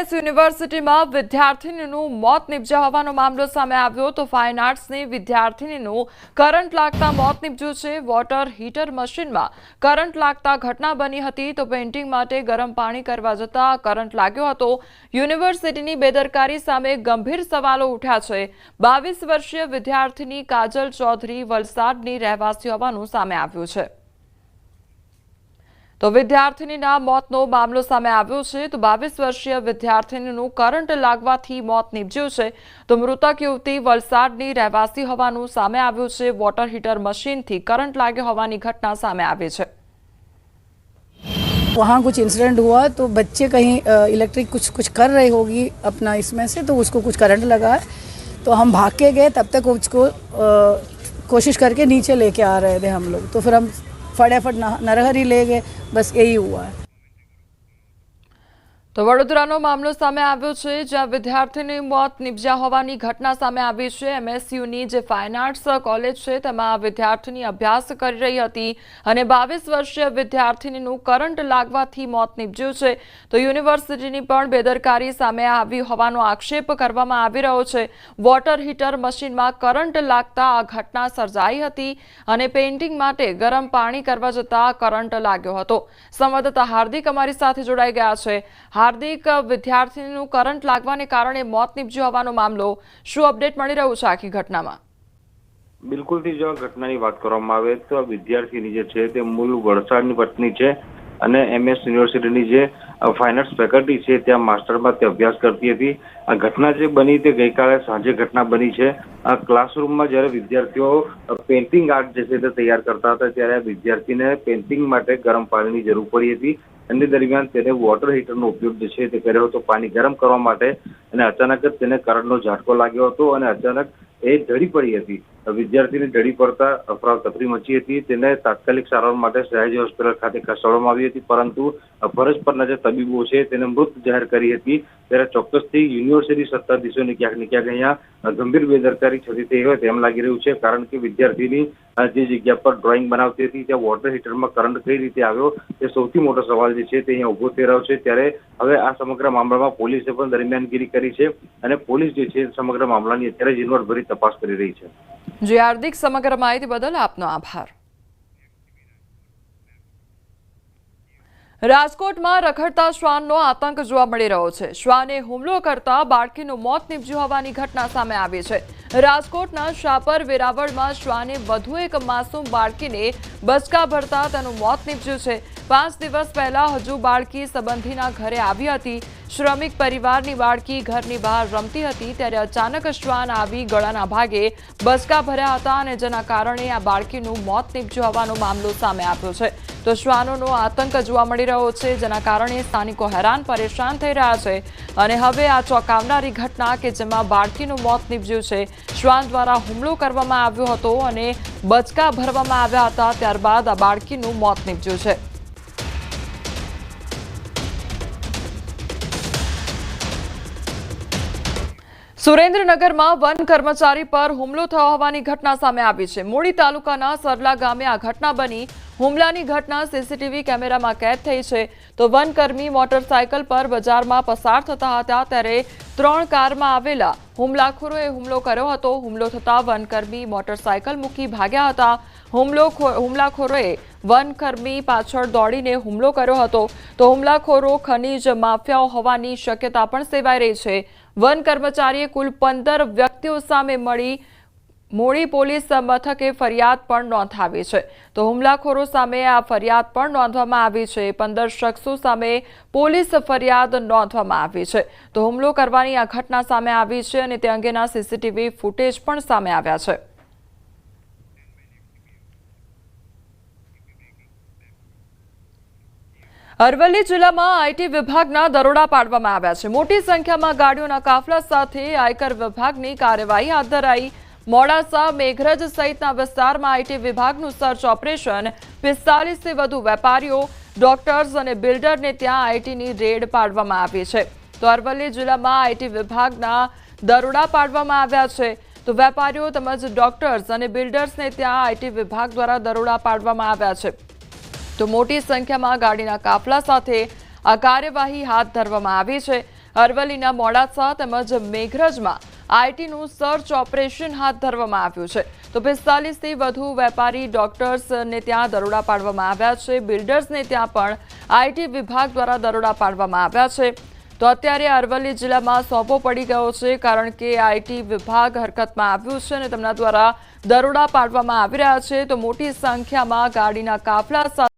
MS યુનિવર્સિટીમાં વિદ્યાર્થીનીનું મોત નિપજ્યા હોવાનો મામલો સામે આવ્યો તો ફાઇન આર્ટ્સની વિદ્યાર્થીનીનું કરંટ લાગતા મોત નિપજ્યું છે। વોટર હીટર મશીનમાં કરંટ લાગતા ઘટના બની હતી તો પેઇન્ટિંગ માટે ગરમ પાણી કરવા જતા કરંટ લાગ્યો હતો। યુનિવર્સિટીની બેદરકારી સામે ગંભીર સવાલો ઉઠ્યા છે। 22 વર્ષીય વિદ્યાર્થીની કાજલ ચૌધરી વલસાડની રહેવાસી હોવાનું સામે આવ્યું છે। તો વિદ્યાર્થીનીના મોતનો મામલો સામે આવ્યો છે તો 22 વર્ષીય વિદ્યાર્થીનીનું કરંટ લાગવાથી મોત નિપજ્યું છે તો મૃતક યુવતી વલસાડની રહેવાસી હોવાનું સામે આવ્યું છે। વોટર હીટર મશીનથી કરંટ લાગ્યો હોવાની ઘટના સામે આવી છે। वहाँ कुछ इंसिडेंट हुआ तो बच्चे कहीं इलेक्ट्रिक कुछ कर रही होगी अपना इसमें से तो उसको कुछ करंट लगा है तो हम भाग के गए। तब तक उसको कोशिश करके नीचे लेके आ रहे थे हम लोग तो फिर हम फटाफट नरहरी ले गए। बस यही हुआ है। તો વડોદરાનો મામલો સામે આવ્યો છે જ્યાં વિદ્યાર્થીની મોત નિપજ્યા હોવાની ઘટના સામે આવી છે। એમએસયુની જે ફાઇન આર્ટ્સ કોલેજ છે તેમાં વિદ્યાર્થીની અભ્યાસ કરી રહી હતી અને 22 વર્ષીય વિદ્યાર્થીનીનું કરંટ લાગવાથી મોત નિપજ્યું છે તો યુનિવર્સિટીની પણ બેદરકારી સામે આવી હોવાનો આક્ષેપ કરવામાં આવી રહ્યો છે। વોટર હીટર મશીનમાં કરંટ લાગતા આ ઘટના સર્જાઈ હતી અને પેઇન્ટિંગ માટે ગરમ પાણી કરવા જતા કરંટ લાગ્યો હતો। સંવાદદાતા હાર્દિક અમારી સાથે જોડાઈ ગયા છે। हार्दिक, विद्यार्थीનું કરંટ લાગવાને કારણે મોત નિપજ્યું હોવાનો મામલો શું અપડેટ મળી રહ્યું છે આખી ઘટનામાં? બિલકુલથી જો ઘટનાની વાત કરવામાં આવે તો આ વિદ્યાર્થીની જે છે તે મૂળ વલસાડની પત્ની છે અને એમએસ યુનિવર્સિટીની જે ફાઇન આર્ટ્સ ફેકલ્ટી છે ત્યાં માસ્ટરમાં તે અભ્યાસ કરતી હતી। આ ઘટના જે બની તે ગઈકાલે સાંજે ઘટના બની છે। આ ક્લાસરૂમમાં જ્યારે વિદ્યાર્થીઓ પેઇન્ટિંગ આર્ટ જે છે તે તૈયાર કરતા હતા ત્યારે આ વિદ્યાર્થીને પેઇન્ટિંગ માટે ગરમ પાણીની જરૂર પડી હતી અને દરમિયાન તેને વોટર હીટરનો ઉપયોગ જે છે તે કર્યો હતો પાણી ગરમ કરવા માટે અને અચાનક જ તેને કરંટનો ઝાટકો લાગ્યો હતો અને અચાનક એ ઢળી પડી હતી। વિદ્યાર્થીને ઢળી પડતા અફરાતફરી મચી હતી। તેને તાત્કાલિક સારવાર માટે સયાજી હોસ્પિટલ ખાતે ખસેડવામાં આવી હતી પરંતુ ફરજ પરના જે તબીબો છે તેને મૃત જાહેર કરી હતી। ત્યારે ચોક્કસથી યુનિવર્સિટી સત્તાધીશોને ક્યાંક ને ક્યાંક અહીંયા ગંભીર બેદરકારી થતી થઈ હોય તેમ લાગી રહ્યું છે કારણ કે વિદ્યાર્થીની જે જગ્યા પર ડ્રોઈંગ બનાવતી હતી ત્યાં વોટર હીટરમાં કરંટ કઈ રીતે આવ્યો તે સૌથી મોટો સવાલ જે છે તે અહીંયા ઉભો થઈ રહ્યો છે। ત્યારે હવે આ સમગ્ર મામલામાં પોલીસે પણ દરમિયાનગીરી કરી છે અને પોલીસ જે છે સમગ્ર મામલાની અત્યારે ઝીણવટભરી તપાસ કરી રહી છે। જી હાર્દિક, સમગ્ર માહિતી બદલ આપનો આભાર। રાજકોટમાં રખડતા શ્વાનનો આતંક જોવા મળી રહ્યો છે। શ્વાને હુમલો કરતા બાળકીનું મોત નિપજ્યું હોવાની ઘટના સામે આવી છે। રાજકોટના શાપર વેરાવળમાં શ્વાને વધુ એક માસૂમ બાળકીને બચકા ભરતા તેનું મોત નિપજ્યું છે। 5 દિવસ પહેલા હજુ બાળકી સંબંધીના ઘરે આવી હતી। શ્રમિક પરિવારની બાળકી ઘરની બહાર રમતી હતી ત્યારે અચાનક શ્વાન આવી ગળાના ભાગે બચકા ભર્યા હતા અને જેના કારણે આ બાળકીનું મોત નિપજ્યું હોવાનો મામલો સામે આવ્યો છે। તો શ્વાનોનો આતંક જોવા મળી રહ્યો છે જેના કારણે સ્થાનિકો હેરાન પરેશાન થઈ રહ્યા છે અને હવે આ ચોંકાવનારી ઘટના કે જેમાં બાળકીનું મોત નિપજ્યું છે, શ્વાન દ્વારા હુમલો કરવામાં આવ્યો હતો અને બચકા ભરવામાં આવ્યા હતા ત્યારબાદ આ બાળકીનું મોત નિપજ્યું છે। સુરેન્દ્રનગરમાં વન કર્મચારી પર હુમલો થયો હોવાની ઘટના સામે આવી છે। મૂળી તાલુકાના સરલા ગામે આ ઘટના બની। હુમલાની ઘટના સીસીટીવી કેમેરામાં કેદ થઈ છે તો વનકર્મી મોટરસાયકલ પર બજારમાં પસાર થતા હતા ત્યારે 3 કારમાં આવેલા હુમલાખોરોએ હુમલો કર્યો હતો। હુમલો થતા વનકર્મી મોટરસાયકલ મૂકી ભાગ્યા હતા। હુમલાખોરોએ વનકર્મી પાછળ દોડીને હુમલો કર્યો હતો તો હુમલાખોરો ખનીજ માફિયાઓ હોવાની શક્યતા પણ સેવાઈ રહી છે। વન કર્મચારીએ કુલ 15 વ્યક્તિઓ સામે મૂળી પોલીસ મથકે ફરિયાદ પણ નોંધાવી છે તો હુમલાખોરો સામે આ ફરિયાદ પણ નોંધવામાં આવી છે। 15 શખ્સો સામે પોલીસ ફરિયાદ નોંધવામાં આવી છે તો હુમલો કરવાની આ ઘટના સામે આવી છે અને તે અંગેના સીસીટીવી ફૂટેજ પણ સામે આવ્યા છે। અરવલ્લી જિલ્લામાં આઈટી વિભાગના દરોડા પાડવામાં આવ્યા છે। મોટી સંખ્યામાં ગાડીઓના કાફલા સાથે આયકર વિભાગની કાર્યવાહી હાથ ધરાઈ। મોડાસા, મેઘરજ સહિતના વિસ્તારમાં આઈટી વિભાગનું સર્ચ ઓપરેશન। 45 થી વધુ વેપારીઓ, ડોક્ટર્સ અને બિલ્ડરને ત્યાં આઈટીની રેડ પાડવામાં આવી છે। તો અરવલ્લી જિલ્લામાં આઈટી વિભાગના દરોડા પાડવામાં આવ્યા છે તો વેપારીઓ તેમજ ડોક્ટર્સ અને બિલ્ડર્સને ત્યાં આઈટી વિભાગ દ્વારા દરોડા પાડવામાં આવ્યા છે તો મોટી સંખ્યામાં ગાડીના કાફલા સાથે આ કાર્યવાહી હાથ ધરવામાં આવી છે। અરવલ્લીના મોડાસા તેમજ મેઘરજમાં આઈટીનું સર્ચ ઓપરેશન હાથ ધરવામાં આવ્યું છે. તો 45થી વધુ વેપારી ડોક્ટર્સને ત્યાં દરોડા પાડવામાં આવ્યા છે. બિલ્ડર્સને ત્યાં પણ આઈટી વિભાગ દ્વારા દરોડા પાડવામાં આવ્યા છે. તો અત્યારે અરવલ્લી જિલ્લામાં સોંપો પડી ગયો છે, કારણ કે આઈટી વિભાગ હરકતમાં આવ્યું છે અને તેમના દ્વારા દરોડા પાડવામાં આવી રહ્યા છે. તો મોટી સંખ્યામાં ગાડીના કાફલા સાથે